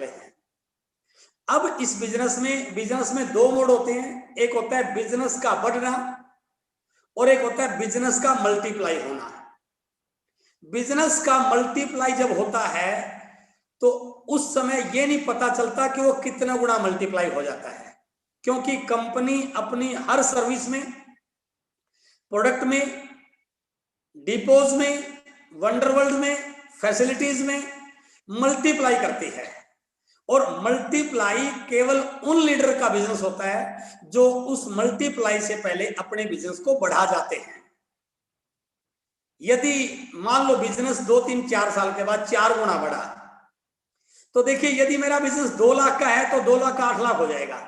वाले हैं। अब इस बिजनेस में दो मोड होते हैं, एक होता है बिजनेस का बढ़ना और एक होता है बिजनेस का मल्टीप्लाई होना। बिजनेस का मल्टीप्लाई जब होता है तो उस समय ये नहीं पता चलता कि वो कितना गुना मल्टीप्लाई हो जाता है, क्योंकि कंपनी अपनी हर सर्विस में, प्रोडक्ट में, डिपोज में, वंडरवर्ल्ड में, फैसिलिटीज में मल्टीप्लाई करती है। और मल्टीप्लाई केवल उन लीडर का बिजनेस होता है जो उस मल्टीप्लाई से पहले अपने बिजनेस को बढ़ा जाते हैं। यदि मान लो बिजनेस 2, 3, 4 साल के बाद 4 गुना बढ़ा, तो देखिए यदि मेरा बिजनेस 2 लाख का है तो 2 लाख का 8 लाख हो जाएगा,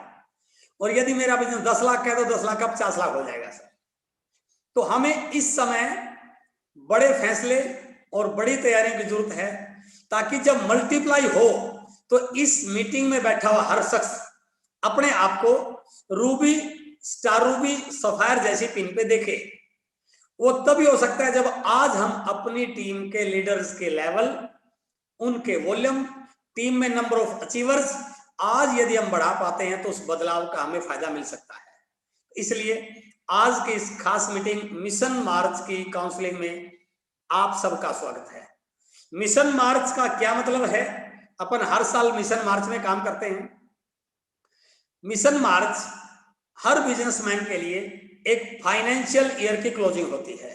और यदि मेरा बिजनेस 10 लाख का है तो 10 लाख का 50 लाख हो जाएगा सर। तो हमें इस समय बड़े फैसले और बड़ी तैयारी की जरूरत है, ताकि जब मल्टीप्लाई हो तो इस मीटिंग में बैठा हुआ हर शख्स अपने आप को रूबी, स्टार रूबी, सफायर जैसी पिन पे देखे। वो तभी हो सकता है जब आज हम अपनी टीम के लीडर्स के लेवल, उनके वॉल्यूम, टीम में नंबर ऑफ अचीवर्स आज यदि हम बढ़ा पाते हैं तो उस बदलाव का हमें फायदा मिल सकता है। इसलिए आज के इस खास मीटिंग मिशन मार्च की काउंसलिंग में आप सबका स्वागत है। मिशन मार्च का क्या मतलब है? अपन हर साल मिशन मार्च में काम करते हैं। मिशन मार्च हर बिजनेसमैन के लिए एक फाइनेंशियल ईयर की क्लोजिंग होती है।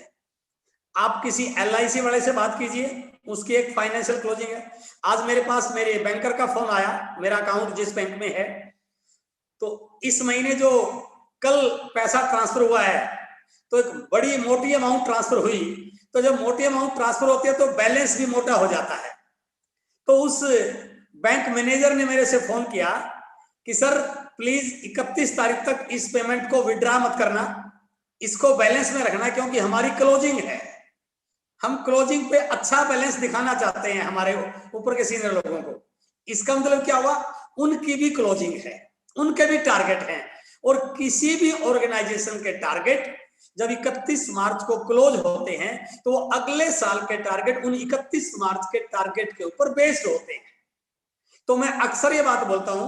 आप किसी LIC वाले से बात कीजिए, उसकी एक फाइनेंशियल क्लोजिंग है। आज मेरे पास मेरे बैंकर का फोन आया, मेरा अकाउंट जिस बैंक में है, तो इस महीने जो कल पैसा ट्रांसफर हुआ है तो एक बड़ी मोटी अमाउंट ट्रांसफर हुई। तो जब मोटी अमाउंट ट्रांसफर होती है तो बैलेंस भी मोटा हो जाता है। तो उस बैंक मैनेजर ने मेरे से फोन किया कि सर प्लीज 31 तारीख तक इस पेमेंट को विड्रॉ मत करना, इसको बैलेंस में रखना, क्योंकि हमारी क्लोजिंग है। हम क्लोजिंग पे अच्छा बैलेंस दिखाना चाहते हैं हमारे ऊपर के सीनियर लोगों को। इसका मतलब क्या हुआ? उनकी भी क्लोजिंग है, उनके भी टारगेट हैं, और किसी भी ऑर्गेनाइजेशन के टारगेट जब 31 मार्च को क्लोज होते हैं तो वो अगले साल के टारगेट उन 31 मार्च के टारगेट के ऊपर बेस्ड होते हैं। तो मैं अक्सर ये बात बोलता हूं,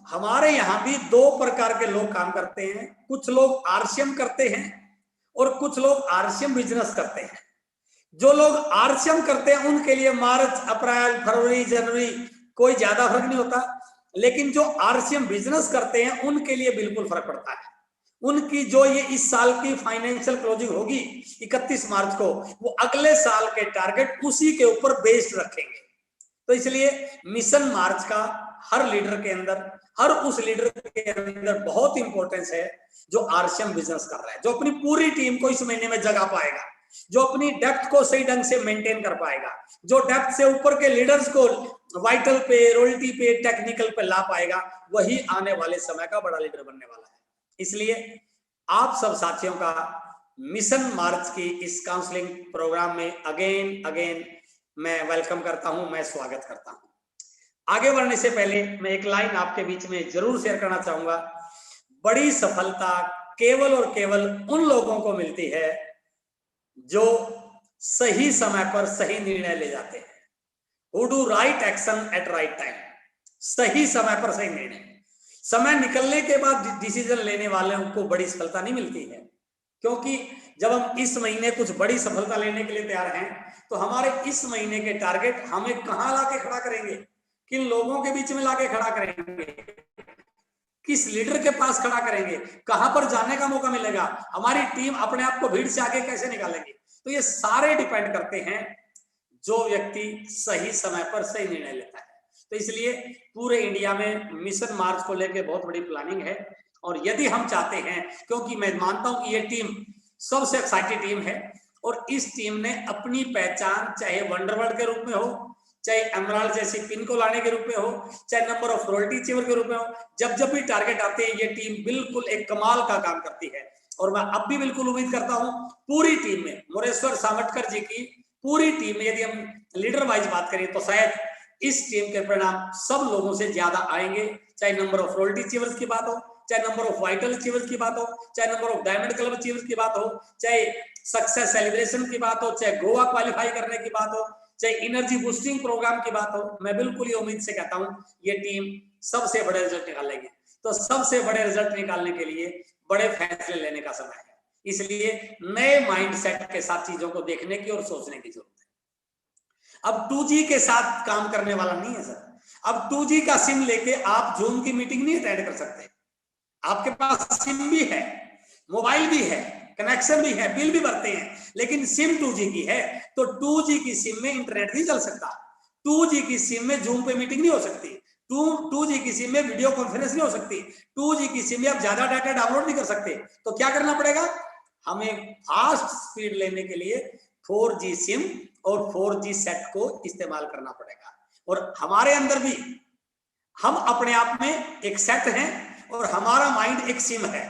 हमारे यहां भी 2 प्रकार के लोग काम करते हैं। कुछ लोग RCM करते हैं और कुछ लोग RCM बिजनेस करते हैं। जो लोग RCM करते हैं उनके लिए मार्च, अप्रैल, फरवरी, जनवरी कोई ज्यादा फर्क नहीं होता, लेकिन जो RCM बिजनेस करते हैं उनके लिए बिल्कुल फर्क पड़ता है। उनकी जो ये इस साल की फाइनेंशियल क्लोजिंग होगी 31 मार्च को, वो अगले साल के टारगेट उसी के ऊपर बेस्ड रखेंगे। तो इसलिए मिशन मार्च का हर लीडर के अंदर, हर उस लीडर के अंदर बहुत इंपॉर्टेंस है जो RCM बिजनेस कर रहा है, जो अपनी पूरी टीम को इस महीने में जगा पाएगा, जो अपनी डेप्थ को सही ढंग से मेंटेन कर पाएगा, जो डेप्थ से ऊपर के लीडर्स को वाइटल पे, रॉयल्टी पे, टेक्निकल पे ला पाएगा, वही आने वाले समय का बड़ा लीडर बनने वाला है। इसलिए आप सब साथियों का मिशन मार्च की इस काउंसलिंग प्रोग्राम में अगेन मैं वेलकम करता हूं, मैं स्वागत करता हूं। आगे बढ़ने से पहले मैं एक लाइन आपके बीच में जरूर शेयर करना चाहूंगा। बड़ी सफलता केवल और केवल उन लोगों को मिलती है जो सही समय पर सही निर्णय ले जाते हैं। Who do right action at right time। सही समय पर सही निर्णय। समय निकलने के बाद डिसीजन लेने वालों को बड़ी सफलता नहीं मिलती है, क्योंकि जब हम इस महीने कुछ बड़ी सफलता लेने के लिए तैयार हैं तो हमारे इस महीने के टारगेट हमें कहां लाके खड़ा करेंगे, किन लोगों के बीच में लाके खड़ा करेंगे, किस लीडर के पास खड़ा करेंगे, कहां पर जाने का मौका मिलेगा, हमारी टीम अपने आप को भीड़ से आगे कैसे निकालेंगे। तो ये सारे डिपेंड करते हैं जो व्यक्ति सही समय पर सही निर्णय लेता है। तो इसलिए पूरे इंडिया में मिशन मार्च को लेकर बहुत बड़ी प्लानिंग है, और यदि हम चाहते हैं, क्योंकि मैं मानता हूं कि ये टीम सबसे एक्साइटेड टीम है, और इस टीम ने अपनी पहचान चाहे वंडरवर्ल्ड के रूप में हो, चाहे एमराल्ड जैसी पिन को लाने के रूप में हो, चाहे नंबर ऑफ रॉयल्टी अचीवर के रूप में हो, जब भी टारगेट आते हैं ये टीम बिल्कुल एक कमाल का काम करती है। और मैं अब भी बिल्कुल उम्मीद करता हूं पूरी टीम में, मोरेश्वर सामटकर जी की पूरी टीम में, यदि हम लीडर वाइज बात करें तो शायद इस टीम के परिणाम सब लोगों से ज्यादा आएंगे, चाहे नंबर ऑफ रॉयल्टी अचीवर्स की बात हो, चाहे नंबर ऑफ वाइटल अचीवर्स की बात हो, चाहे number of diamond club achievers की बात हो, चाहे सक्सेस सेलिब्रेशन की बात हो, चाहे गोवा क्वालिफाई करने की बात हो, चाहे एनर्जी बूस्टिंग प्रोग्राम की बात हो, मैं बिल्कुल ही उम्मीद से कहता हूं ये टीम सबसे बड़े रिजल्ट निकालेगी। तो सबसे बड़े रिजल्ट निकालने के लिए बड़े फैसले लेने का समय है, इसलिए नए माइंडसेट के साथ चीजों को देखने की और सोचने की जरूरत है। अब 2G के साथ काम करने वाला नहीं है सर। अब 2G का सिम लेके आप जूम की मीटिंग नहीं अटेंड कर सकते। आपके पास सिम भी है, मोबाइल भी है, कनेक्शन भी है, बिल भी भरते हैं, लेकिन सिम 2G की है, तो 2G की सिम में इंटरनेट नहीं चल सकता। 2G की सिम में जूम पे मीटिंग नहीं हो सकती। 2G की सिम में वीडियो कॉन्फ्रेंस नहीं हो सकती। 2G की सिम में आप ज्यादा डाटा डाउनलोड नहीं कर सकते। तो क्या करना पड़ेगा? हमें फास्ट स्पीड लेने के लिए 4G सिम और 4G सेट को इस्तेमाल करना पड़ेगा। और हमारे अंदर भी हम अपने आप में एक सेट हैं और हमारा माइंड एक सिम है।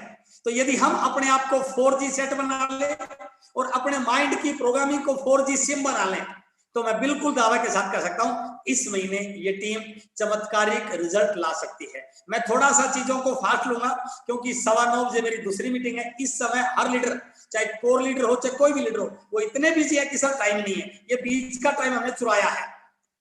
तो यदि हम अपने आप को 4G सेट बना लें और अपने माइंड की प्रोग्रामिंग को 4G सिम बना लें, तो मैं बिल्कुल दावा के साथ कह सकता हूं इस महीने ये टीम चमत्कारिक रिजल्ट ला सकती है। मैं थोड़ा सा चीजों को फास्ट लूंगा क्योंकि 9:15 बजे मेरी दूसरी मीटिंग है। इस समय हर लीडर, चाहे कोर लीडर हो चाहे कोई भी लीडर हो, वो इतने बिजी है कि सर टाइम नहीं है। ये बीच का टाइम हमने चुराया है।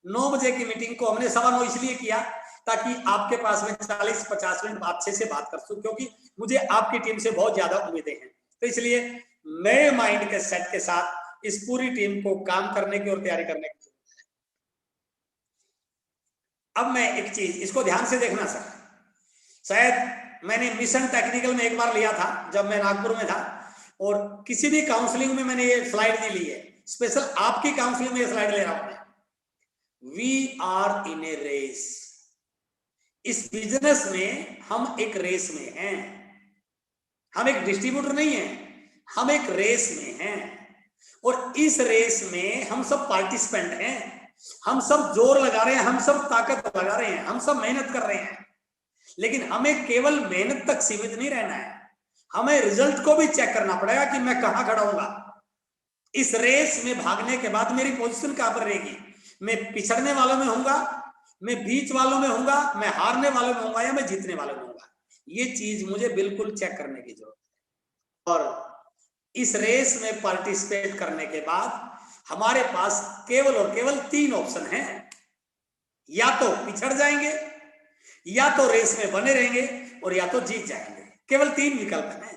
9 बजे की मीटिंग को हमने 9:15 इसलिए किया ताकि आपके पास में 40-50 मिनट अच्छे से बात कर सकूं, क्योंकि मुझे आपकी टीम से बहुत ज्यादा उम्मीदें हैं। तो इसलिए नए माइंड के सेट के साथ इस पूरी टीम को काम करने की और तैयारी करने की जरूरत है। अब मैं एक चीज, इसको ध्यान से देखना सर। शायद मैंने मिशन टेक्निकल में एक बार लिया था जब मैं नागपुर में था, और किसी भी काउंसलिंग में मैंने ये स्लाइड नहीं ली है। स्पेशल आपकी काउंसलिंग में ये स्लाइड ले रहा हूं मैं। We are in a race. इस बिजनेस में हम एक रेस में हैं। हम एक डिस्ट्रीब्यूटर नहीं है, हम एक रेस में हैं। और इस रेस में हम सब पार्टिसिपेंट हैं। हम सब जोर लगा रहे हैं, हम सब ताकत लगा रहे हैं, हम सब मेहनत कर रहे हैं। लेकिन हमें केवल मेहनत तक सीमित नहीं रहना है, हमें रिजल्ट को भी चेक करना पड़ेगा कि मैं कहां खड़ा हूंगा। इस रेस में भागने के बाद मेरी पोजीशन कहां पर रहेगी? मैं पिछड़ने वालों में होऊंगा, मैं बीच वालों में होऊंगा, मैं हारने वालों में होऊंगा, या मैं जीतने वालों में होऊंगा? ये चीज मुझे बिल्कुल चेक करने की जरूरत है। और इस रेस में पार्टिसिपेट करने के बाद हमारे पास केवल और केवल 3 ऑप्शन हैं। या तो पिछड़ जाएंगे, या तो रेस में बने रहेंगे, और या तो जीत जाएंगे। केवल 3 विकल्प हैं।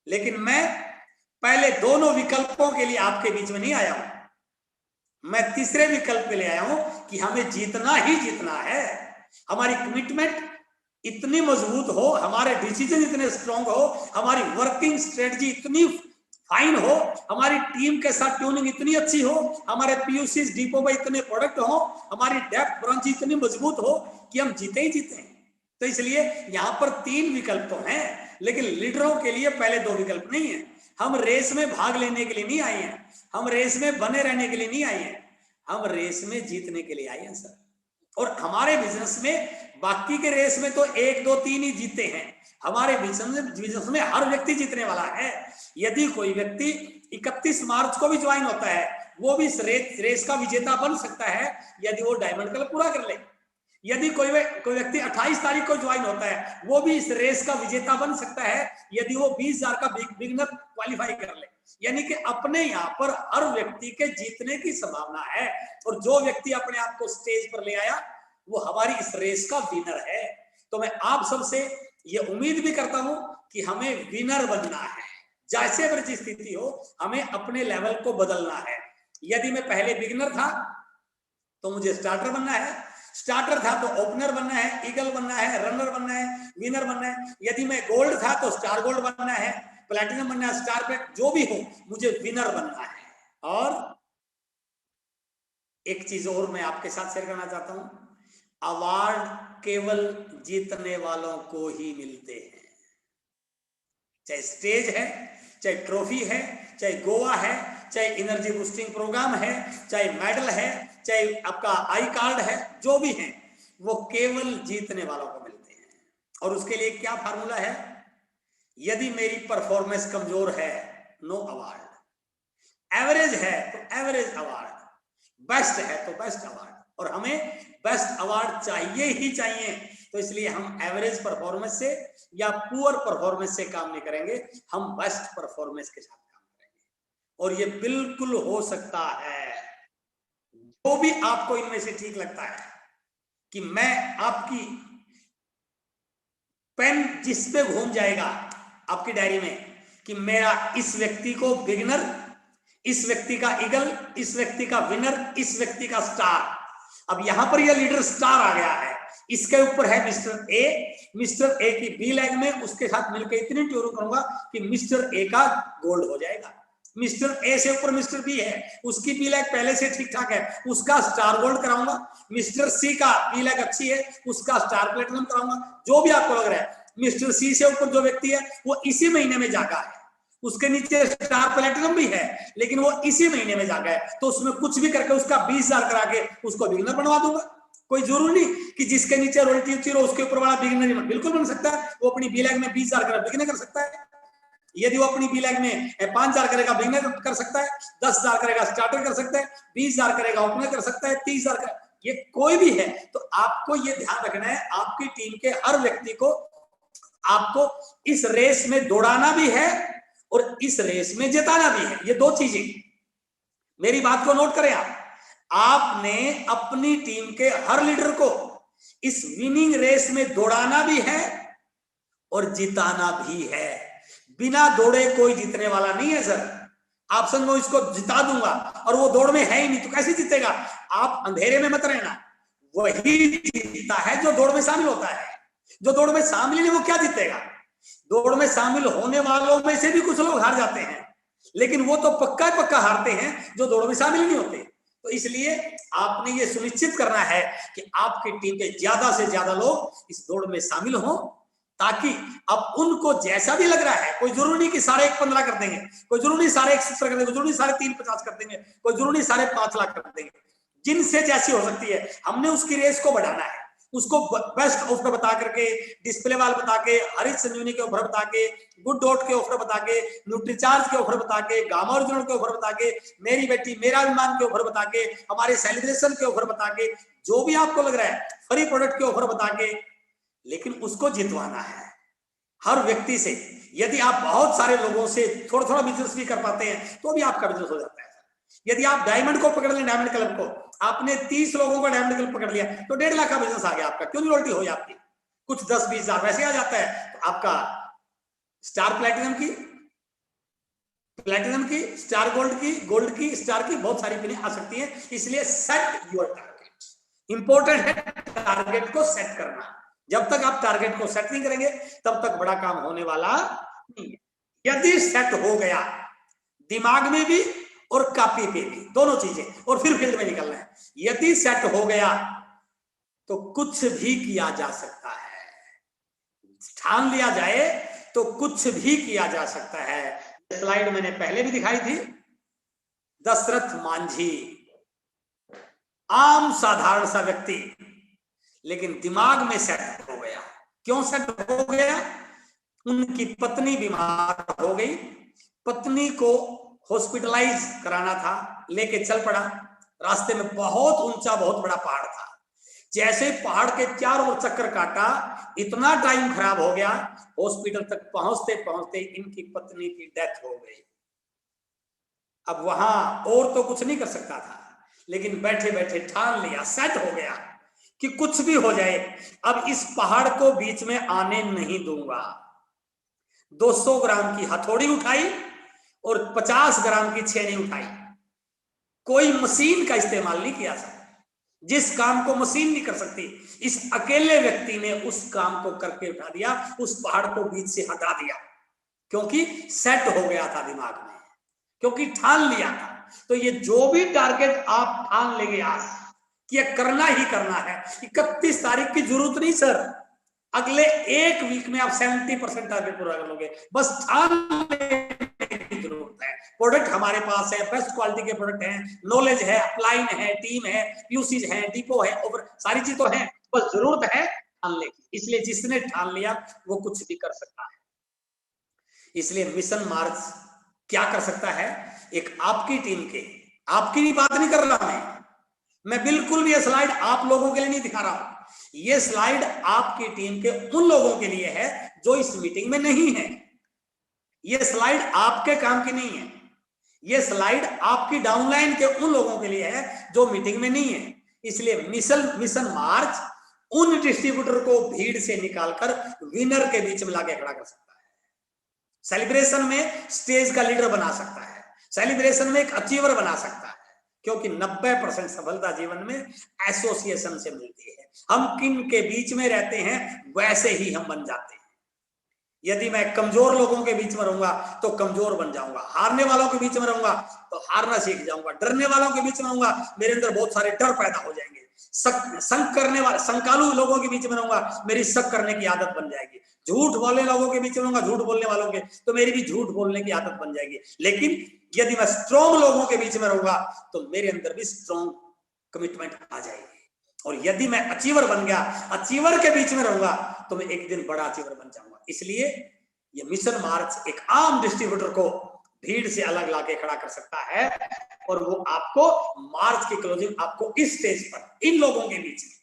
लेकिन मैं पहले दोनों विकल्पों के लिए आपके बीच में नहीं आया हूं। मैं तीसरे विकल्प पे ले आया हूं कि हमें जीतना ही जीतना है। हमारी कमिटमेंट इतनी मजबूत हो, हमारे डिसीजन इतने स्ट्रांग हो, हमारी वर्किंग स्ट्रेटजी इतनी फाइन हो, हमारी टीम के साथ ट्यूनिंग इतनी अच्छी हो, हमारे पीयूसी डिपो में इतने प्रोडक्ट हो, हमारी डेप्थ ब्रांच इतनी मजबूत हो कि हम जीते ही जीते हैं। तो इसलिए यहां पर 3 विकल्प तो हैं, लेकिन लीडरों के लिए पहले 2 विकल्प नहीं है। हम रेस में भाग लेने के लिए नहीं आए हैं, हम रेस में बने रहने के लिए नहीं आए हैं, हम रेस में जीतने के लिए आए हैं सर। और हमारे बिजनेस में बाकी के रेस में तो 1, 2, 3 ही जीते हैं। हमारे बिजनेस में हर व्यक्ति जीतने वाला है। यदि कोई व्यक्ति 31 मार्च को भी ज्वाइन होता है, वो भी इस रेस का विजेता बन सकता है यदि वो डायमंड क्लब पूरा कर ले। यदि कोई व्यक्ति 28 तारीख को ज्वाइन होता है, वो भी इस रेस का विजेता बन सकता है यदि वो 20,000 का बिगिनर क्वालिफाई कर ले। यानी कि अपने यहाँ पर हर व्यक्ति के जीतने की संभावना है, और जो व्यक्ति अपने आप को स्टेज पर ले आया वो हमारी इस रेस का विनर है। तो मैं आप सबसे ये उम्मीद भी करता हूं कि हमें विनर बनना है। जैसे मेरी स्थिति हो, हमें अपने लेवल को बदलना है। यदि मैं पहले बिगिनर था तो मुझे स्टार्टर बनना है, स्टार्टर था तो ओपनर बनना है, ईगल बनना है, रनर बनना है, विनर बनना है। यदि मैं गोल्ड था तो स्टार गोल्ड बनना है, प्लैटिनम बनना है, स्टार पे जो भी हो, मुझे विनर बनना है। और एक चीज और मैं आपके साथ शेयर करना चाहता हूं, अवार्ड केवल जीतने वालों को ही मिलते हैं। चाहे स्टेज है, चाहे ट्रॉफी है, चाहे गोवा है, चाहे एनर्जी बूस्टिंग प्रोग्राम है, चाहे मेडल है, चाहे आपका आई कार्ड है, जो भी है वो केवल जीतने वालों को मिलते हैं। और उसके लिए क्या फार्मूला है? यदि मेरी परफॉर्मेंस कमजोर है, नो अवार्ड। एवरेज है तो एवरेज अवार्ड, बेस्ट है तो बेस्ट अवार्ड। और हमें बेस्ट अवार्ड चाहिए ही चाहिए। तो इसलिए हम एवरेज परफॉर्मेंस से या पुअर परफॉर्मेंस से काम नहीं करेंगे, हम बेस्ट परफॉर्मेंस के साथ काम करेंगे। और ये बिल्कुल हो सकता है। जो भी आपको इनमें से ठीक लगता है कि मैं आपकी पेन जिस पे घूम जाएगा आपकी डायरी में कि मेरा इस व्यक्ति को बिगिनर, इस व्यक्ति का ईगल, इस व्यक्ति का विनर, इस व्यक्ति का स्टार। अब यहां पर यह लीडर स्टार आ गया है, इसके ऊपर है मिस्टर ए। मिस्टर ए की बी लेग में उसके साथ मिलकर इतनी ट्यूनिंग करूंगा कि मिस्टर ए का गोल्ड हो जाएगा। मिस्टर ए से ऊपर मिस्टर बी है, उसकी बी लेग पहले से ठीक ठाक है, उसका स्टार गोल्ड कराऊंगा। मिस्टर सी का बी लेग अच्छी है, उसका स्टार प्लेटिनम कराऊंगा। जो भी आपको लग रहा है, मिस्टर सी से ऊपर जो व्यक्ति है वो इसी महीने में जागा है, उसके नीचे स्टार प्लेटिनम भी है लेकिन वो इसी महीने में जागा है, तो उसमें कुछ भी करके उसका 20,000 करा के उसको बिगिनर बनवा दूंगा। कोई जरूरी नहीं कि जिसके नीचे रॉयल्टी अच्छी हो उसके ऊपर वाला बिगिनर बिल्कुल बन सकता है। वो अपनी बी लेग में 20,000 करा बिगिनर कर सकता है। यदि वो अपनी बी लेग में 5,000 करेगा बिगिनर कर सकता है, 10,000 करेगा स्टार्टर कर सकता है, 20,000 करेगा ओपनर कर सकता है, 30,000 कर, ये कोई भी है। तो आपको ये ध्यान रखना है, आपकी टीम के हर व्यक्ति को आपको इस रेस में दौड़ाना भी है और इस रेस में जिताना भी है। ये दो चीजें, मेरी बात को नोट करें आप। आपने अपनी टीम के हर लीडर को इस विनिंग रेस में दौड़ाना भी है और जिताना भी है। बिना दौड़े कोई जीतने वाला नहीं है सर। आप समझो इसको जिता दूंगा और वो दौड़ में है ही नहीं तो कैसे जीतेगा? आप अंधेरे में मत रहना, वही जीतता है जो दौड़ में शामिल होता है। जो दौड़ में शामिल नहीं वो क्या जीतेगा? दौड़ में शामिल होने वालों में से भी कुछ लोग हार जाते हैं, लेकिन वो तो पक्का हारते हैं जो दौड़ में शामिल नहीं होते। तो इसलिए आपने ये सुनिश्चित करना है कि आपकी टीम के ज्यादा से ज्यादा लोग इस दौड़ में शामिल हों, ताकि अब उनको जैसा भी लग रहा है, कोई जरूरी नहीं कि सारे 1,15 कर देंगे, कोई जरूरी नहीं सारे 170 कर देंगे, कोई जरूरी नहीं सारे 350 कर देंगे, कोई जरूरी नहीं सारे 5 लाख कर देंगे। जिनसे जैसी हो सकती है हमने उसकी रेस को बढ़ाना है, उसको बेस्ट ऑफर बता करके, डिस्प्ले वाल बता के, हरित संजीवनी के ऑफर बता के, गुड डॉट के ऑफर बता के, न्यूट्रीचार्ज के ऑफर बता के, गामा ओरिजिनल के ऑफर बता के, मेरी बेटी मेरा अभिमान के ऑफर बता के, हमारे सेलिब्रेशन के ऑफर बता के, जो भी आपको लग रहा है फ्री प्रोडक्ट के ऑफर बता के, लेकिन उसको जितवाना है हर व्यक्ति से। यदि आप बहुत सारे लोगों से थोड़ा थोड़ा बिजनेस भी कर पाते हैं तो भी आपका बिजनेस हो जाता है। यदि आप डायमंड को पकड़ लें, डायमंड क्लब को, आपने 30 लोगों को डायमंड क्लब पकड़ लिया तो 1.5 लाख का बिजनेस आ गया आपका। क्यों नहीं रॉयल्टी हुई आपकी? कुछ 10-20,000 वैसे आ जाता है। तो आपका स्टार प्लेटिनम की, स्टार गोल्ड की, स्टार की बहुत सारी पिनें आ सकती हैं। इसलिए सेट योर टारगेट, इंपॉर्टेंट है टारगेट को सेट करना। जब तक आप टारगेट को सेट नहीं करेंगे तब तक बड़ा काम होने वाला नहीं है। यदि सेट हो गया, दिमाग में भी और कॉपी पे भी, दोनों चीजें, और फिर फील्ड में निकलना है। यदि सेट हो गया तो कुछ भी किया जा सकता है, ठान लिया जाए तो कुछ भी किया जा सकता है। स्लाइड मैंने पहले भी दिखाई थी। दशरथ मांझी, आम साधारण सा व्यक्ति, लेकिन दिमाग में सेट हो गया। क्यों सेट हो गया? उनकी पत्नी बीमार हो गई, पत्नी को हॉस्पिटलाइज कराना था, लेके चल पड़ा। रास्ते में बहुत ऊंचा बहुत बड़ा पहाड़ था। जैसे पहाड़ के चारों ओर चक्कर काटा, इतना टाइम खराब हो गया, हॉस्पिटल तक पहुंचते पहुंचते इनकी पत्नी की डेथ हो गई। अब वहां और तो कुछ नहीं कर सकता था, लेकिन बैठे बैठे ठान लिया, सेट हो गया कि कुछ भी हो जाए अब इस पहाड़ को बीच में आने नहीं दूंगा। 200 ग्राम की हथौड़ी उठाई और 50 ग्राम की छेनी उठाई। कोई मशीन का इस्तेमाल नहीं किया था। जिस काम को मशीन नहीं कर सकती, इस अकेले व्यक्ति ने उस काम को करके उठा दिया, उस पहाड़ को बीच से हटा दिया, क्योंकि सेट हो गया था दिमाग में, क्योंकि ठान लिया था। तो ये जो भी टारगेट आप ठान लेंगे आज कि ये करना ही करना है, 31 तारीख की जरूरत नहीं सर, अगले एक वीक में आप 70% टारगेट पूरा कर लोगे। बस ठान की जरूरत है। प्रोडक्ट हमारे पास है, बेस्ट क्वालिटी के प्रोडक्ट हैं, नॉलेज है, अपलाइन है, टीम है, यूसीज है, डिपो है, और सारी चीज तो है, बस जरूरत है ठानने की। इसलिए जिसने ठान लिया वो कुछ भी कर सकता है। इसलिए मिशन मार्स क्या कर सकता है? एक आपकी टीम के, आपकी बात नहीं कर रहा मैं बिल्कुल भी ये स्लाइड आप लोगों के लिए नहीं दिखा रहा हूं। ये स्लाइड आपकी टीम के उन लोगों के लिए है जो इस मीटिंग में नहीं है। ये स्लाइड आपके काम की नहीं है, ये स्लाइड आपकी डाउनलाइन के उन लोगों के लिए है जो मीटिंग में नहीं है। इसलिए मिशन मार्च उन डिस्ट्रीब्यूटर को भीड़ से निकालकर विनर के बीच में लाके खड़ा कर सकता है। सेलिब्रेशन में स्टेज का लीडर बना सकता है, सेलिब्रेशन में एक अचीवर बना सकता है, क्योंकि 90% सफलता जीवन में एसोसिएशन से मिलती है। हम किन के बीच में रहते हैं वैसे ही हम बन जाते हैं। यदि मैं कमजोर लोगों के बीच में रहूंगा तो कमजोर बन जाऊंगा, हारने वालों के बीच में रहूंगा तो हारना सीख जाऊंगा, डरने वालों के बीच में रहूंगा मेरे अंदर बहुत सारे डर पैदा हो जाएंगे, शक करने वाले संकालू लोगों के बीच में रहूंगा मेरी शक करने की आदत बन जाएगी, झूठ बोलने लोगों के बीच में रहूंगा झूठ बोलने वालों के तो मेरी भी झूठ बोलने की आदत बन जाएगी। लेकिन यदि मैं स्ट्रॉन्ग लोगों के बीच में रहूंगा तो मेरे अंदर भी स्ट्रॉन्ग कमिटमेंट आ जाएगी। और यदि मैं अचीवर बन गया, अचीवर के बीच में रहूंगा तो मैं एक दिन बड़ा अचीवर बन जाऊंगा। इसलिए ये मिशन मार्च एक आम डिस्ट्रीब्यूटर को भीड़ से अलग लाके खड़ा कर सकता है और वो आपको मार्च की क्लोजिंग आपको इस स्टेज पर इन लोगों के बीच में,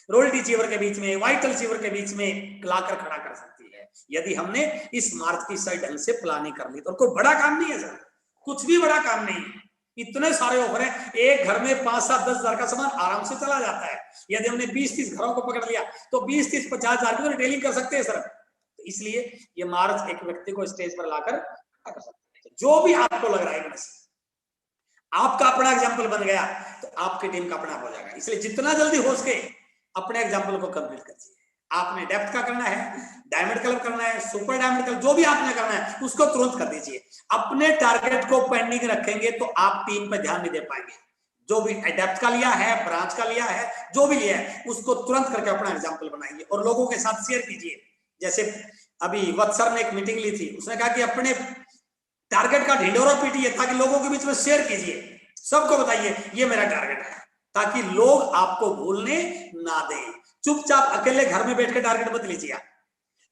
रॉयल्टी अचीवर के बीच में, वाइटल अचीवर के बीच में लाकर खड़ा कर सकती है, यदि हमने इस मार्च की सही ढंग से प्लानिंग कर ली। तो कोई बड़ा काम नहीं है सर, कुछ भी बड़ा काम नहीं है। इतने सारे ऑफर हैं, एक घर में 5, 7, 10 हजार का सामान आराम से चला जाता है। यदि हमने 20-30 घरों को पकड़ लिया तो 20-30, 50 हजार की तो रिटेलिंग कर सकते हैं सर। तो इसलिए ये मार्च एक व्यक्ति को स्टेज पर लाकर कर सकते हैं। जो भी आपको लग रहा है इनमें से आपका अपना एग्जाम्पल बन गया तो आपकी टीम का अपना हो जाएगा। इसलिए जितना जल्दी हो सके अपने एग्जाम्पल को कंप्लीट कीजिए। आपने डेप्थ का करना है, डायमंड क्लब करना है, सुपर डायमंड क्लब, जो भी आपने करना है उसको तुरंत कर दीजिए। अपने टारगेट को पेंडिंग रखेंगे तो आप टीम पर ध्यान नहीं दे पाएंगे। जो भी डेप्थ का लिया है, ब्रांच का लिया है, जो भी लिया है उसको तुरंत करके अपना एग्जाम्पल बनाइए और लोगों के साथ शेयर कीजिए। जैसे अभी वत्सर ने एक मीटिंग ली थी, उसने कहा कि अपने टारगेट का ढिंडोरा पीटिए ताकि लोगों के बीच में शेयर कीजिए, सबको बताइए ये मेरा टारगेट है, ताकि लोग आपको भूलने ना दें। चुपचाप अकेले घर में बैठ के टारगेट मत लीजिए।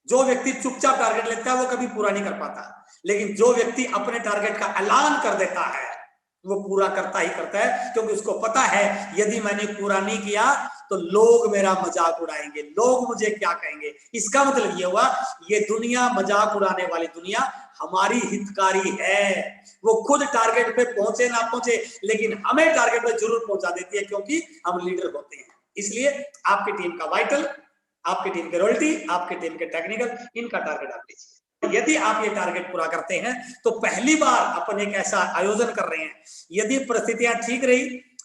जो व्यक्ति चुपचाप टारगेट लेता है वो कभी पूरा नहीं कर पाता, लेकिन जो व्यक्ति अपने टारगेट का ऐलान कर देता है वो पूरा करता ही करता है, क्योंकि उसको पता है यदि मैंने पूरा नहीं किया तो लोग मेरा मजाक उड़ाएंगे, लोग मुझे क्या कहेंगे। इसका मतलब ये हुआ ये दुनिया, मजाक उड़ाने वाली दुनिया हमारी हितकारी है। वो खुद टारगेट पे पहुंचे ना पहुंचे लेकिन हमें टारगेट पे जरूर पहुंचा देती है, क्योंकि हम लीडर होते हैं। इसलिए आपकी टीम का वाइटल, आपकी टीम के रॉयल्टी, आपकी टीम के टेक्निकल, इनका टारगेट आप लीजिए। यदि आप ये टारगेट पूरा करते हैं तो पहली बार अपन एक ऐसा आयोजन कर रहे हैं, यदि परिस्थितियां ठीक रही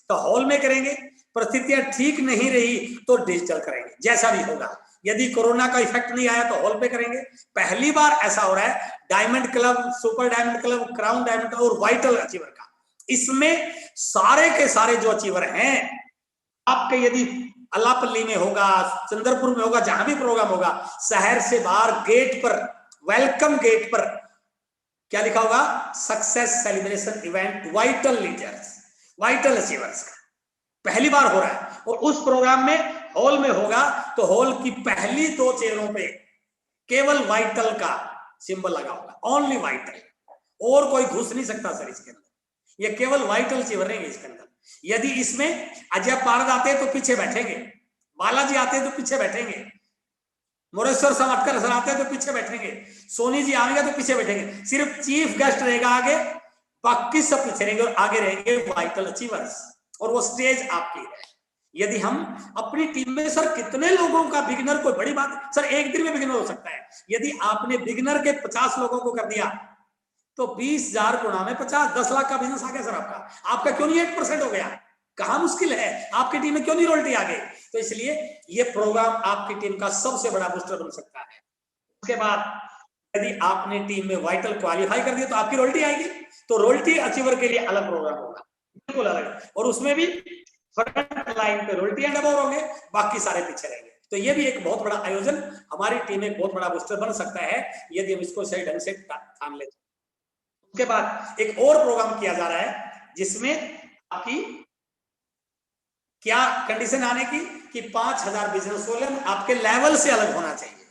तो हॉल में करेंगे, परिस्थितियां ठीक नहीं रही तो डिजिटल करेंगे, जैसा भी होगा। यदि कोरोना का इफेक्ट नहीं आया तो हॉल पे करेंगे। पहली बार ऐसा हो रहा है diamond club, super diamond club, crown diamond club और वाइटल अचीवर का। इसमें सारे के सारे जो अचीवर हैं आपके, यदि अलापल्ली में होगा, चंद्रपुर में होगा, जहां भी प्रोग्राम होगा, शहर से बाहर गेट पर, वेलकम गेट पर क्या लिखा होगा, success celebration event vital leaders, vital achievers का पहली बार हो रहा है। और उस प्रोग्राम में हॉल में होगा तो हॉल की पहली 2 चेयरों पे केवल वाइटल का सिंबल लगा होगा, ओनली वाइटल, और कोई घुस नहीं सकता सर इसके अंदर। ये केवल वाइटल अचीवर रहेंगे इसके अंदर। यदि इसमें अजय पारद आते हैं तो पीछे बैठेंगे, बालाजी आते हैं तो पीछे बैठेंगे, मोरेश्वर समाटकर सर आते हैं तो पीछे बैठेंगे, सोनी जी आएंगे तो पीछे बैठेंगे। सिर्फ चीफ गेस्ट रहेगा आगे, बाकी सब पीछे रहेंगे और आगे रहेंगे वाइटल अचीवर्स, और वो स्टेज आपकी है। यदि हम अपनी टीम में सर कितने लोगों का, बिगिनर कोई बड़ी बात सर, एक दिन में बिगिनर हो सकता है। यदि आपने बिगिनर के 50 लोगों को कर दिया तो 20,000 गुणा में 50, 10 लाख का बिजनेस आ गया सर आपका। आपका क्यों नहीं 8% हो गया? कहां मुश्किल है? आपकी टीम में क्यों नहीं रॉयल्टी आ गई? तो इसलिए ये प्रोग्राम आपकी टीम का सबसे बड़ा बूस्टर बन सकता है। उसके बाद यदि आपने टीम में वाइटल क्वालिफाई कर दिया तो आपकी रॉयल्टी आएगी, तो रॉयल्टी अचीवर के लिए अलग प्रोग्राम होगा, बिल्कुल अलग, और उसमें भी फ्रंट लाइन पे रॉयल्टी एंड अबव होंगे, बाकी सारे पीछे रहेंगे। तो ये भी एक बहुत बड़ा आयोजन, हमारी टीम में बहुत बड़ा बूस्टर बन सकता है यदि हम इसको सही ढंग से ठान लेते। उसके बाद एक और प्रोग्राम किया जा रहा है जिसमें आपकी क्या कंडीशन आने की कि 5,000 बिजनेस वॉल्यूम आपके लेवल से अलग होना चाहिए।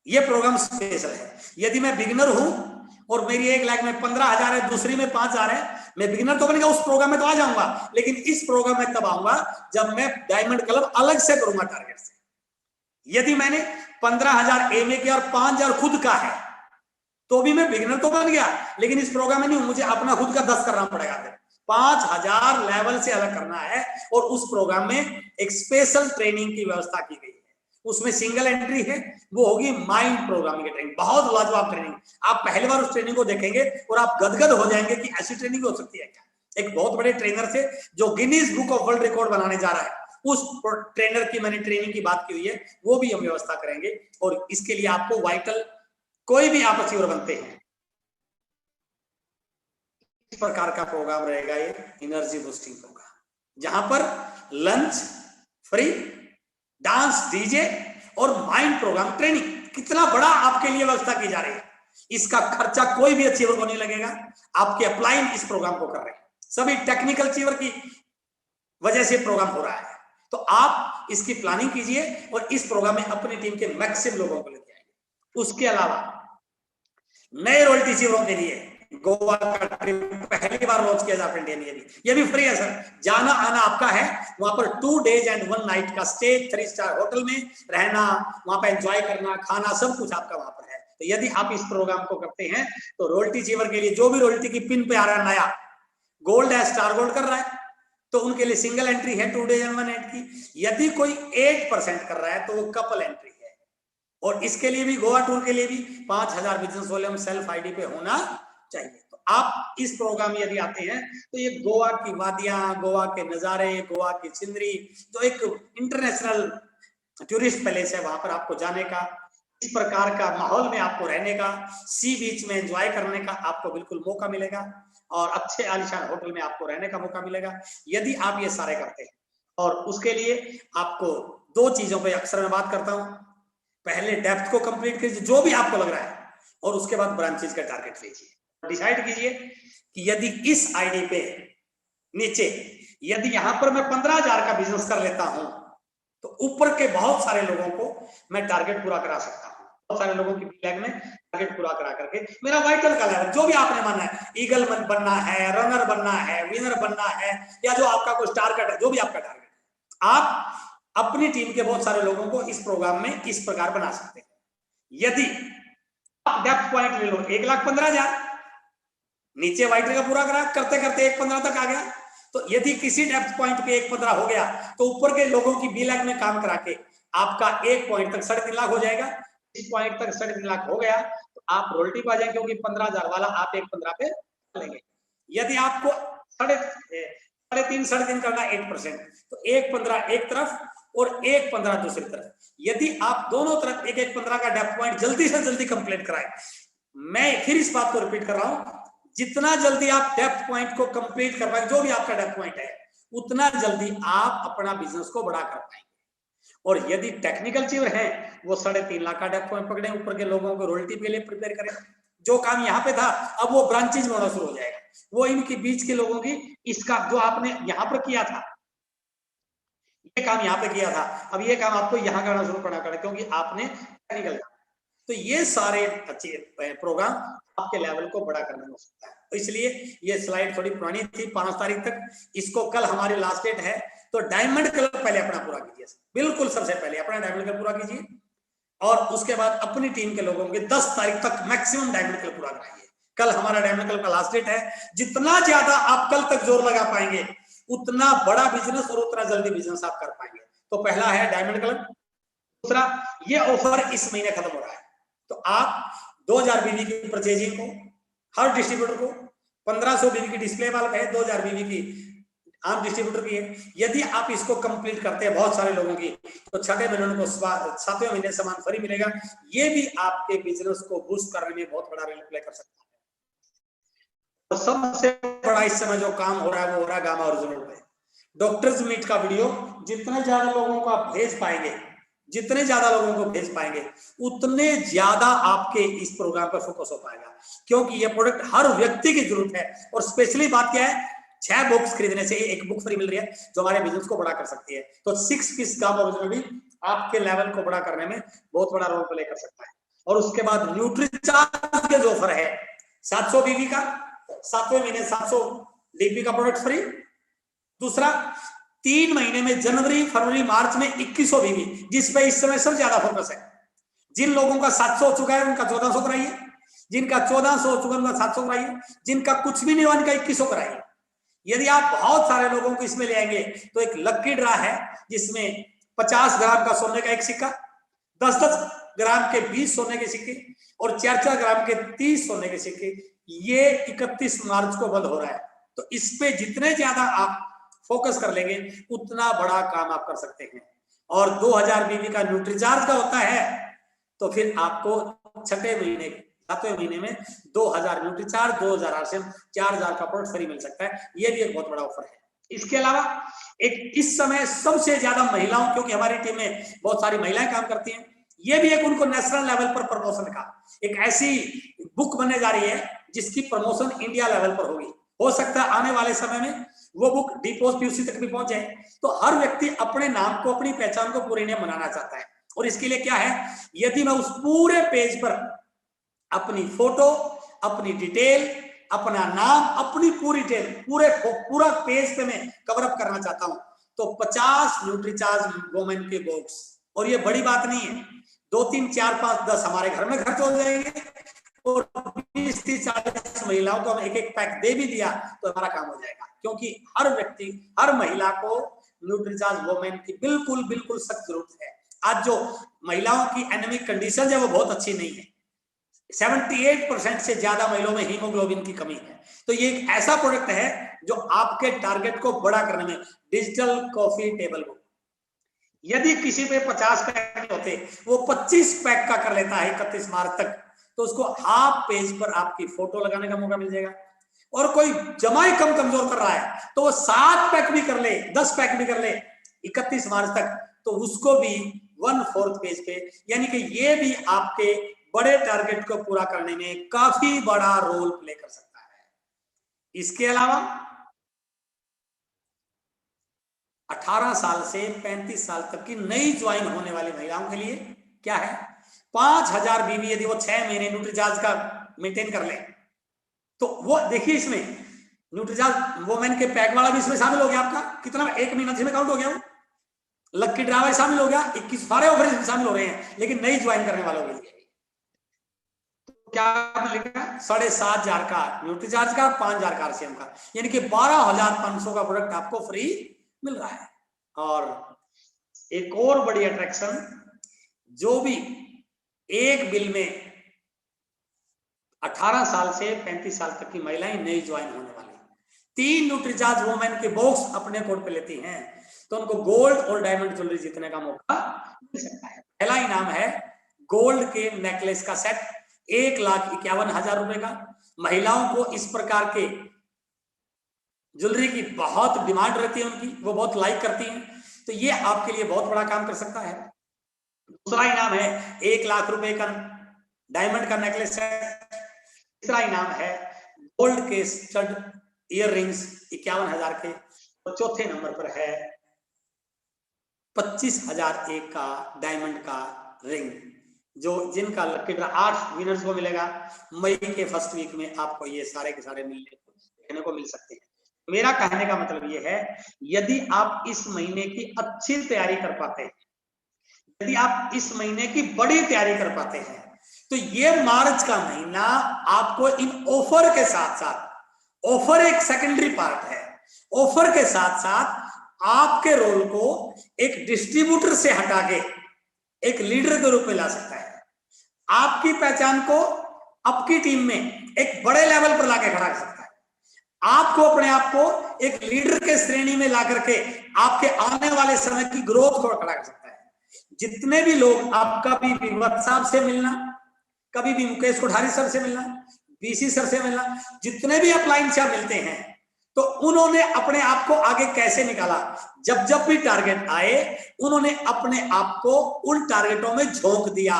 यह प्रोग्राम स्पेशल है। यदि मैं बिगिनर हूं और मेरी 1 लाख में 15,000 है, दूसरी में 5,000 है, मैं बिगिनर तो बनेगा, उस प्रोग्राम में तो आ जाऊंगा, लेकिन इस प्रोग्राम में तब आऊंगा जब मैं डायमंड क्लब अलग से करूंगा टारगेट से। यदि मैंने 15,000 एमए किया और 5,000 खुद का है तो भी मैं बिगिनर तो बन गया, लेकिन इस प्रोग्राम में नहीं हूं, मुझे अपना खुद का 10 करना पड़ेगा। 5000 लेवल से अलग करना है। और उस प्रोग्राम में एक स्पेशल ट्रेनिंग की व्यवस्था की गई है, उसमें सिंगल एंट्री है, वो होगी माइंड प्रोग्रामिंग की ट्रेनिंग। बहुत लाजवाब ट्रेनिंग, आप पहली बार उस ट्रेनिंग को देखेंगे और आप गदगद हो जाएंगे कि ऐसी ट्रेनिंग हो सकती है क्या। एक बहुत बड़े ट्रेनर से जो Guinness book of world record बनाने जा रहा है, उस ट्रेनर की मैंने ट्रेनिंग की बात की हुई है, वो भी हम व्यवस्था करेंगे। और इसके लिए आपको वाइटल कोई भी आप अचीवर बनते हैं, इस प्रकार का प्रोग्राम रहेगा ये एनर्जी बूस्टिंग प्रोग्राम, जहां पर लंच फ्री, डांस डीजे और माइंड प्रोग्राम ट्रेनिंग। कितना बड़ा आपके लिए व्यवस्था की जा रही है, इसका खर्चा कोई भी अचीवर को नहीं लगेगा। आपके अप्लाइंग इस प्रोग्राम को कर रहे हैं, सभी टेक्निकल अचीवर की वजह से प्रोग्राम हो रहा है। तो आप इसकी प्लानिंग कीजिए और इस प्रोग्राम में अपनी टीम के मैक्सिमम लोगों को लेके आइए। उसके अलावा नए रॉयल्टी अचीवरों के लिए गोवा का ट्रिप पहली बार लॉन्च किया जाता है। ये भी फ्री है सर, जाना आना आपका है। वहां पर 2 days and 1 night का स्टे 3 स्टार होटल में रहना, वहां पर एंजॉय करना, खाना, सब कुछ आपका वहां पर है। तो यदि आप इस प्रोग्राम को करते हैं तो रॉयल्टी अचीवर के लिए जो भी रॉयल्टी की पिन पे आ रहा है, नया गोल्ड है, स्टार गोल्ड कर रहा है, तो उनके लिए सिंगल एंट्री है 2 days and 1 night की। यदि कोई 8% कर रहा है तो वो कपल एंट्री है। और इसके लिए भी, गोवा टूर के लिए भी 5000 बिजनेस वॉल्यूम सेल्फ आईडी पे होना चाहिए। तो आप इस प्रोग्राम यदि आते हैं तो ये गोवा की वादियां, गोवा के नजारे, गोवा की सिनरी, जो एक इंटरनेशनल टूरिस्ट पैलेस है, वहां पर आपको जाने का, इस प्रकार का माहौल में आपको रहने का, सी बीच में एंजॉय करने का आपको बिल्कुल मौका मिलेगा। और अच्छे आलीशान होटल में आपको रहने का मौका मिलेगा यदि आप ये सारे करते हैं। और उसके लिए आपको 2 चीजों पे अक्सर मैं बात करता हूं। पहले डेप्थ को कंप्लीट कीजिए जो भी आपको लग रहा है, और उसके बाद ब्रांचेज का टारगेट लीजिए। डिसाइड कीजिए कि यदि इस आईडी पे नीचे, यदि यहां पर मैं 15,000 का बिजनेस कर लेता हूं तो ऊपर के बहुत सारे लोगों को मैं टारगेट पूरा करा सकता हूं। बहुत सारे लोगों की फ्लैग में टारगेट पूरा करा करके मेरा वाइटल का लेवल, जो भी आपने माना है, ईगल बनना है, रनर बनना है, विनर बनना है, या जो आपका कोई टारगेट है, जो भी आपका टारगेट है, आप अपनी टीम के बहुत सारे लोगों को इस प्रोग्राम में इस प्रकार बना सकते हैं। यदि आप डेप्थ पॉइंट ले लो 1,15,000, नीचे वाइटल का पूरा करा, करते करते 1,15 तक आ गया, तो यदि किसी डेप्थ पॉइंट पे 1,15 हो गया तो ऊपर के लोगों की बी लैग में काम करा के आपका 1 पॉइंट तक 3.5 लाख हो जाएगा। इस पॉइंट तक 3.5 लाख हो गया तो आप रोल्टी पा जाएंगे, क्योंकि 15,000 वाला आप 1,15 पे लेंगे। यदि आपको 3.5 करना 8%, तो 1,15 एक तरफ और 1,15 दूसरी तरफ। यदि आप दोनों तरफ 1,15 का डेप्थ पॉइंट जल्दी से जल्दी कंप्लीट कराएं, मैं फिर इस बात को रिपीट कर रहा हूं, जितना जल्दी आप डेप्थ पॉइंट को कंप्लीट कर पाएंगे, जो भी आपका डेप्थ पॉइंट है, उतना जल्दी आप अपना बिजनेस को बड़ा कर पाएंगे। और यदि टेक्निकल अचीवर हैं, वो 3.5 लाख का डेप्थ पॉइंट पकड़े, ऊपर के लोगों को रॉयल्टी के लिए प्रिपेयर करें। जो काम यहाँ पे था अब वो ब्रांचेज में होना शुरू हो जाएगा, वो इनके बीच के लोगों की, इसका जो आपने यहाँ पर किया था, ये काम यहाँ पे किया था, अब ये काम आपको यहाँ करना शुरू करना पड़ेगा, क्योंकि आपने टेक्निकल। तो ये सारे अच्छे प्रोग्राम आपके लेवल को बड़ा करने में हो सकता है। तो इसलिए ये स्लाइड थोड़ी पुरानी थी, 5 तारीख तक, इसको कल हमारी लास्ट डेट है। तो डायमंड क्लब पहले अपना पूरा कीजिए, बिल्कुल सबसे पहले अपना डायमंड क्लब पूरा कीजिए, और उसके बाद अपनी टीम के लोगों के 10 तारीख तक मैक्सिमम डायमंड क्लब पूरा कराइए। कल हमारा डायमंड क्लब का लास्ट डेट है। जितना ज्यादा आप कल तक जोर लगा पाएंगे, उतना बड़ा बिजनेस और उतना जल्दी बिजनेस आप कर पाएंगे। तो पहला है डायमंड क्लब। दूसरा, ये ऑफर इस महीने खत्म हो रहा है, तो आप 2000 बीवी की परचेजिंग को, हर डिस्ट्रीब्यूटर को 1500 बीवी की डिस्प्ले वाला है, 2000 बीवी की आम डिस्ट्रीब्यूटर की है। यदि आप इसको कंप्लीट करते हैं बहुत सारे लोगों की, तो 6वें महीने को 7वें महीने सामान फ्री मिलेगा। ये भी आपके बिजनेस को बूस्ट करने में बहुत बड़ा रोल प्ले कर सकता है। तो सबसे बड़ा इस समय जो काम हो रहा है वो हो रहा है गामा ओरिजिनल पे डॉक्टर्स मीट का वीडियो। जितने ज्यादा लोगों को आप भेज पाएंगे, जितने ज्यादा लोगों को भेज पाएंगे, उतने ज्यादा आपके इस प्रोग्राम पर फोकस हो पाएगा, क्योंकि ये प्रोडक्ट हर व्यक्ति की जरूरत है। और स्पेशली बात क्या है, 6 बुक्स खरीदने से 1 बुक फ्री मिल रही है, जो हमारे बिजनेस को बड़ा कर सकती है। तो 6 पीस गामा ओरिजिनल भी आपके लेवल को बड़ा करने में बहुत बड़ा रोल प्ले कर सकता है। और उसके बाद न्यूट्रीचार्ज के जो ऑफर है 700 बीवी का, 7वें महीने 700 डीपी का प्रोडक्ट फ्री। दूसरा, 3 महीने में जनवरी फरवरी मार्च में 2100 बीवी, जिस पे इस समय सबसे ज्यादा फोकस है। जिन लोगों का 700 हो चुका है उनका 1400 कराइए, जिनका 1400 चुका उनका 700 कराइए, जिनका कुछ भी नहीं हुआ उनका 2100 कराइए। यदि आप बहुत सारे लोगों को इसमें ले आएंगे तो एक लक्की ड्रा है जिसमें 50 ग्राम का सोने का एक सिक्का, 10-10 ग्राम के 20 सोने के सिक्के और 4-4 ग्राम के 30 सोने के सिक्के, ये 31 मार्च को बंद हो रहा है। तो इस पे जितने ज्यादा आप फोकस कर लेंगे उतना बड़ा काम आप कर सकते हैं। और 2000 बीबी का न्यूट्रीचार्ज का होता है तो फिर आपको 6वें महीने 7वें महीने में 2000 न्यूट्रीचार्ज, 2000 आरसीएम, 4000 का प्रोडक्ट फ्री मिल सकता है। ये भी एक बहुत बड़ा ऑफर है। इसके अलावा एक इस समय सबसे ज्यादा महिलाओं, क्योंकि हमारी टीम में बहुत सारी महिलाएं काम करती हैं, ये भी एक उनको नेशनल लेवल पर प्रमोशन का एक ऐसी बुक बनने जा रही है जिसकी प्रमोशन इंडिया लेवल पर होगी। हो सकता है आने वाले समय में वो बुक डी पोस्ट पीयूसी तक भी पहुंच जाए। तो हर व्यक्ति अपने नाम को, अपनी पहचान को पूरे इंडिया बनाना चाहता है और इसके लिए क्या है, यदि मैं उस पूरे पेज पर अपनी फोटो, अपनी डिटेल, अपना नाम, अपनी पूरी डिटेल पूरा पेज पे मैं कवर अप करना चाहता हूं तो 50 न्यूट्रीचार्ज वुमेन के बॉक्स, और ये बड़ी बात नहीं है, 2, 3, 4, 5, 10 हमारे घर में खर्च हो जाएंगे और 20, 30, 40 महिलाओं को हम एक पैक दे भी दिया तो हमारा काम हो जाएगा। क्योंकि हर व्यक्ति, हर महिला को न्यूट्रीचार्ज वुमेन की बिल्कुल बिल्कुल सख्त जरूरत है। आज जो महिलाओं की एनीमिक कंडीशन है वो बहुत अच्छी नहीं है। 78% से ज्यादा महिलाओं में हीमोग्लोबिन की कमी है। तो ये एक ऐसा प्रोडक्ट है जो आपके टारगेट को बड़ा करने में, डिजिटल कॉफी टेबल बुक, यदि किसी पे 50 पैक होते वो 25 पैक का कर लेता है 31 मार्च तक, तो उसको हाफ पेज पर आपकी फोटो लगाने का मौका मिल जाएगा। और कोई जमाई कम कमजोर कर रहा है तो वो 7 पैक भी कर ले, 10 पैक भी कर ले 31 मार्च तक, तो उसको भी 1/4 पेज पे, यानी कि ये भी आपके बड़े टारगेट को पूरा करने में काफी बड़ा रोल प्ले कर सकता है। इसके अलावा 18 साल से 35 साल तक की नई ज्वाइन होने वाली महिलाओं के लिए क्या है, 5000 बीबी यदि वो 6 महीने न्यूट्रीचार्ज का मेंटेन कर ले तो वो देखिए, इसमें न्यूट्रीचार्ज वुमेन के पैक वाला भी इसमें शामिल हो गया। आपका कितना 1 महीना इसमें काउंट हो गया, वो लक्की ड्राइवर शामिल हो गया, 21 सारे ऑफर इसमें शामिल हो रहे हैं, लेकिन नई ज्वाइन करने वालों के लिए क्या मिलेगा, 7500 का न्यूट्रीचार्ज का, 5000 का आरसीएम का, यानी कि 12500 का प्रोडक्ट आपको फ्री मिल रहा है। और एक और बड़ी अट्रैक्शन, जो भी एक बिल में 18 साल से 35 साल तक की महिलाएं नई ज्वाइन होने वाली 3 न्यूट्रीचार्ज वुमेन के बॉक्स अपने कोड पे लेती हैं तो उनको गोल्ड और डायमंड ज्वेलरी जीतने का मौका मिल सकता है। पहला इनाम है गोल्ड के नेकलेस का सेट 1,51,000 रुपए का। महिलाओं को इस प्रकार के ज्वेलरी की बहुत डिमांड रहती है, उनकी वो बहुत लाइक करती हैं, तो ये आपके लिए बहुत बड़ा काम कर सकता है। दूसरा इनाम है 1 लाख रुपए का डायमंड का नेकलेस सेट। तीसरा इनाम है गोल्ड के स्टड ईयर रिंग्स 51,000 के। और चौथे नंबर पर है 25,001 का डायमंड का रिंग, जो जिनका लकी ड्रा 8 विनर्स को मिलेगा। मई के फर्स्ट वीक में आपको ये सारे के सारे देखने को मिल सकते हैं। मेरा कहने का मतलब ये है, यदि आप इस महीने की अच्छी तैयारी कर पाते हैं, यदि आप इस महीने की बड़ी तैयारी कर पाते हैं, तो ये मार्च का महीना आपको इन ऑफर के साथ साथ, ऑफर एक सेकेंडरी पार्ट है, ऑफर के साथ साथ आपके रोल को एक डिस्ट्रीब्यूटर से हटा के एक लीडर के रूप में ला सकता है। आपकी पहचान को आपकी टीम में एक बड़े लेवल पर लाके खड़ा कर सकता है। आपको अपने आप को एक लीडर के श्रेणी में ला करके आपके आने वाले समय की ग्रोथ को खड़ा कर सकता है। जितने भी लोग, आप कभी भी वत्स साहब से मिलना, कभी भी मुकेश कोठारी सर से मिलना, बीसी सर से मिलना, जितने भी अपलाइन से मिलते हैं, तो उन्होंने अपने आप को आगे कैसे निकाला, जब जब भी टारगेट आए उन्होंने अपने आप को उन टारगेटों में झोंक दिया।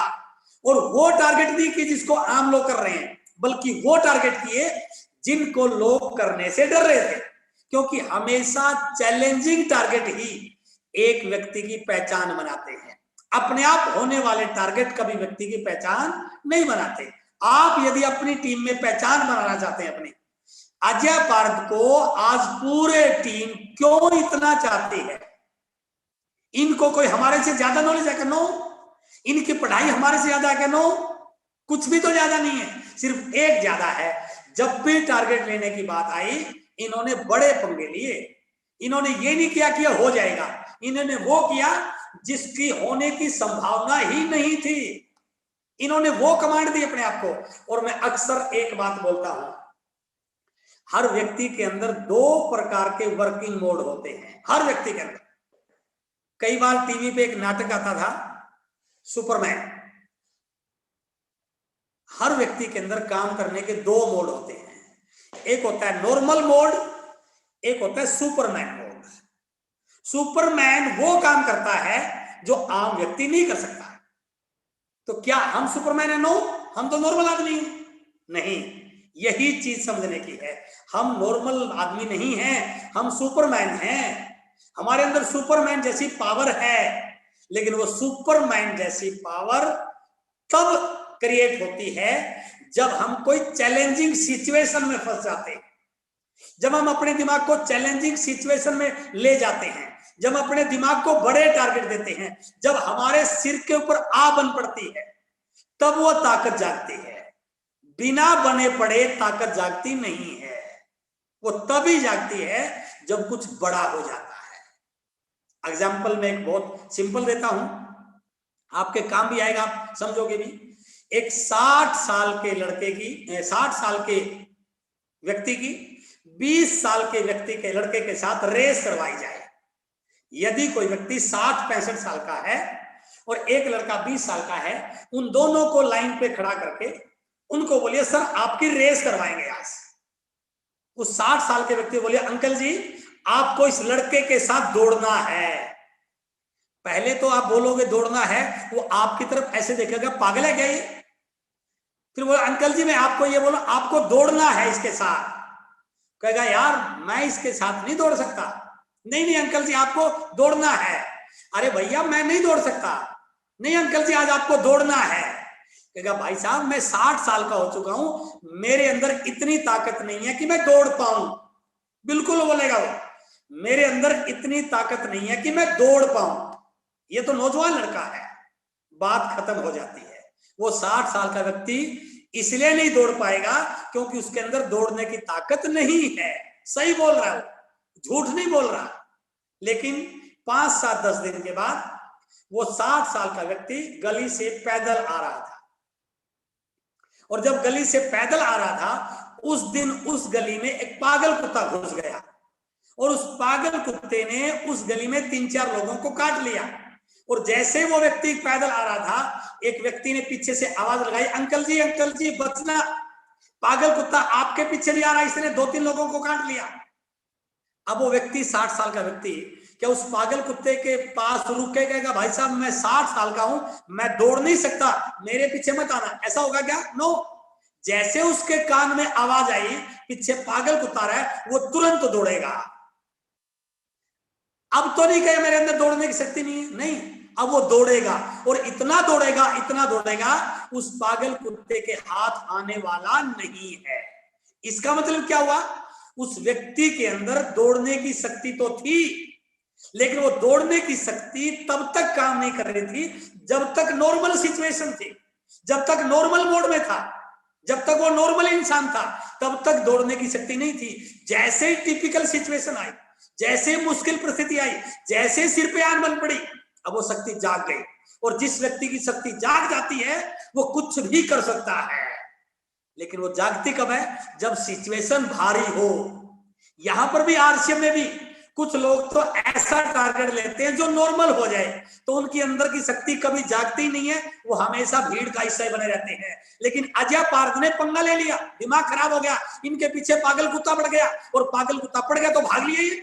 और वो टारगेट नहीं कि जिसको आम लोग कर रहे हैं, बल्कि वो टारगेट किए जिनको लोग करने से डर रहे थे। क्योंकि हमेशा चैलेंजिंग टारगेट ही एक व्यक्ति की पहचान बनाते हैं, अपने आप होने वाले टारगेट कभी व्यक्ति की पहचान नहीं बनाते। आप यदि अपनी टीम में पहचान बनाना चाहते हैं अपनी, अजय पार्थ को आज पूरे टीम क्यों इतना चाहती है? इनको कोई हमारे से ज्यादा नॉलेज है क्या? नो। इनकी पढ़ाई हमारे से ज्यादा है क्या? नो। कुछ भी तो ज्यादा नहीं है, सिर्फ एक ज्यादा है। जब भी टारगेट लेने की बात आई, इन्होंने बड़े पंगे लिए। इन्होंने ये नहीं किया कि हो जाएगा, इन्होंने वो किया जिसकी होने की संभावना ही नहीं थी। इन्होंने वो कमांड दी अपने आप को। और मैं अक्सर एक बात बोलता हूं, हर व्यक्ति के अंदर दो प्रकार के वर्किंग मोड होते हैं, हर व्यक्ति के अंदर। कई बार टीवी पे एक नाटक आता था सुपरमैन। हर व्यक्ति के अंदर काम करने के दो मोड होते हैं, एक होता है नॉर्मल मोड, एक होता है सुपरमैन मोड। सुपरमैन वो काम करता है जो आम व्यक्ति नहीं कर सकता। तो क्या हम सुपरमैन है? नो, हम तो नॉर्मल आदमी हैं। नहीं, यही चीज समझने की है। हम नॉर्मल आदमी नहीं हैं, हम सुपरमैन हैं। हमारे अंदर सुपरमैन जैसी पावर है, लेकिन वो सुपरमैन जैसी पावर तब क्रिएट होती है जब हम कोई चैलेंजिंग सिचुएशन में फंस जाते हैं, जब हम अपने दिमाग को चैलेंजिंग सिचुएशन में ले जाते हैं, जब हम अपने दिमाग को बड़े टारगेट देते हैं, जब हमारे सिर के ऊपर आ बन पड़ती है, तब वो ताकत जागती है। बिना बने पड़े ताकत जागती नहीं है। वो तभी जागती है जब कुछ बड़ा हो जाता है। एग्जाम्पल में एक बहुत सिंपल देता हूं, आपके काम भी आएगा, आप समझोगे भी। एक 60 साल के लड़के की, 60 साल के व्यक्ति की 20 साल के व्यक्ति के लड़के के साथ रेस करवाई जाए। यदि कोई व्यक्ति 60-65 साल का है और एक लड़का 20 साल का है, उन दोनों को लाइन पे खड़ा करके उनको बोलिए सर आपकी रेस करवाएंगे आज। उस 60 साल के व्यक्ति बोलिए अंकल जी आपको इस लड़के के साथ दौड़ना है। पहले तो आप बोलोगे दौड़ना है, वो आपकी तरफ ऐसे देखेगा पागल है क्या ये। फिर बोला अंकल जी मैं आपको ये बोला आपको दौड़ना है इसके साथ। कहेगा यार मैं इसके साथ नहीं दौड़ सकता। नहीं नहीं अंकल जी आपको दौड़ना है। अरे भैया मैं नहीं दौड़ सकता। नहीं अंकल जी आज आपको दौड़ना है। कहेगा भाई साहब मैं 60 साल का हो चुका हूं, मेरे अंदर इतनी ताकत नहीं है कि मैं दौड़ पाऊं। बिल्कुल बोलेगा वो, मेरे अंदर इतनी ताकत नहीं है कि मैं दौड़ पाऊं। ये तो नौजवान लड़का है, बात खत्म हो जाती है। वो 60 साल का व्यक्ति इसलिए नहीं दौड़ पाएगा क्योंकि उसके अंदर दौड़ने की ताकत नहीं है। सही बोल रहा है, झूठ नहीं बोल रहा। लेकिन 5-7-10 दिन के बाद वो 60 साल का व्यक्ति गली से पैदल आ रहा था, और जब गली से पैदल आ रहा था उस दिन उस गली में एक पागल कुत्ता घुस गया, और उस पागल कुत्ते ने उस गली में 3-4 लोगों को काट लिया। और जैसे वो व्यक्ति पैदल आ रहा था, एक व्यक्ति ने पीछे से आवाज लगाई अंकल जी बचना, पागल कुत्ता आपके पीछे भी आ रहा है, इसने 2-3 लोगों को काट लिया। अब वो व्यक्ति 60 साल का व्यक्ति क्या उस पागल कुत्ते के पास रुक के कहेगा भाई साहब मैं 60 साल का हूं, मैं दौड़ नहीं सकता, मेरे पीछे मत आना, ऐसा होगा क्या? नो। जैसे उसके कान में आवाज आई पीछे पागल कुत्ता रहा है, वो तुरंत दौड़ेगा। अब तो नहीं कहे मेरे अंदर दौड़ने की शक्ति नहीं है, नहीं, अब वो दौड़ेगा, और इतना दौड़ेगा उस पागल कुत्ते के हाथ आने वाला नहीं है। इसका मतलब क्या हुआ? उस व्यक्ति के अंदर दौड़ने की शक्ति तो थी, लेकिन वो दौड़ने की शक्ति तब तक काम नहीं कर रही थी जब तक नॉर्मल सिचुएशन थी, जब तक नॉर्मल मोड में था, जब तक वो नॉर्मल इंसान था, तब तक दौड़ने की शक्ति नहीं थी। जैसे ही टिपिकल सिचुएशन आई, जैसे मुश्किल परिस्थिति आई, जैसे सिर पे आन बन पड़ी, अब वो शक्ति जाग गई। और जिस व्यक्ति की शक्ति जाग जाती है वो कुछ भी कर सकता है। लेकिन वो जागती कब है? जब सिचुएशन भारी हो। यहां पर भी आरसीएम में भी कुछ लोग तो ऐसा टारगेट लेते हैं जो नॉर्मल हो जाए, तो उनके अंदर की शक्ति कभी जागती नहीं है, वो हमेशा भीड़ का हिस्सा बने रहते हैं। लेकिन अजय पार्थ ने पंगा ले लिया, दिमाग खराब हो गया, इनके पीछे पागल कुत्ता पड़ गया, और पागल कुत्ता पड़ गया तो भाग लिया ये।